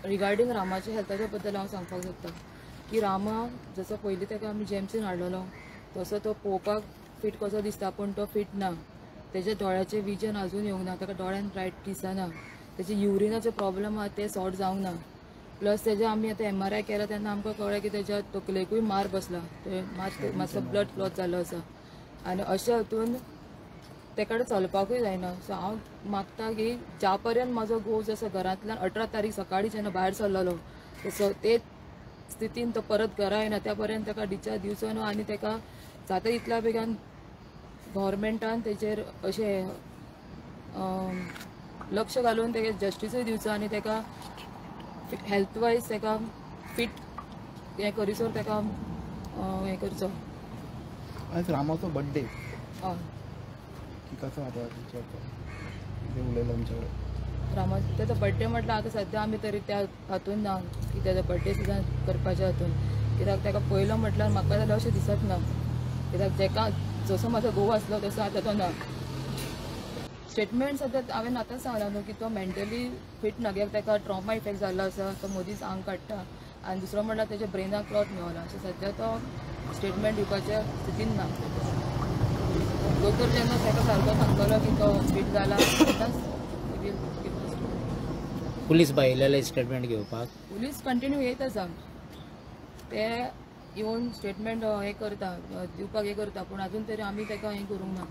Regarding रामाच्या हेल्थाच्या बद्दल हांव सांगपाक सोदतां की रामा जसो पयलीं ताका आमी जेम्सीन हाडलेलो तसो तो पळोवपाक फीट कसो दिसता पूण तो फीट ना. तेजे दोळ्याचे विजन अजून येवंक ना, ताका दोळ्यान ब्रायट दिसना, तेजे युरिनाचे प्रॉब्लेम आहा ते सॉर्ट जावंक ना. प्लस तेजे आमी आतां MRI केला तेन्ना आमकां कळ्ळें की तेज्या तकलेकूय मार बसला, मातसो ब्लड क्लॉट जाल्लो आसा आनी अशें हातून तेका चलपाकूय जायना. सो हांव मागता की ज्या पर्यंत म्हाजो घोव जसो घरांतल्यान 18 तारीख सकाळीं जेन्ना भायर सरलेलो ते स्थितीन तो परत घरा येना त्या पर्यंत ताका डिस्चार्ज दिवचो न्हू आनी ताका जाता तितल्या बेगान गव्हर्मेंटान तेजेर अशें लक्ष घालून तेका जस्टिसूय दिवचो आनी ताका हेल्थ वायज ताका फीट हें करिसर ताका हें करचो. आज रामाचो बर्थडे हय कसो आता उलयलो आमच्याकडे रामा त्याचा बर्थडे म्हटल्यार आतां सद्या आमी तरी त्या हातून ना की तेजो बर्थडे सुद्दां करपाच्या हातून, कित्याक ताका पयलो म्हटल्यार म्हाका जाल्यार अशें दिसत ना, कित्याक जाका जसो म्हाजो घोव आसलो तसो आतां तो ना. स्टेटमेंट सद्या हांवें आतांच सांगला न्हू की तो मेंटली फीट ना, कित्याक ताका ट्रॉमा इफेक्ट जाल्लो आसा, तो मदींच आंग काडटा आनी दुसरो म्हटल्यार तेज्या ब्रेनाक क्लॉट मेवला. सो सद्या तो स्टेटमेंट दिवपाच्या स्थितीन ना. दोतोर जेन्ना ताका सारको सांगतलो की तो फीट जाला तेन्नाच पुलीस भाई येयलेले स्टेटमेंट घेवपाक. पुलीस कंटिन्यू येत आसा, ते येवन स्टेटमेंट हे करता दिवपाक हे करता, पूण अजून तरी आमी ताका हें करूंक ना.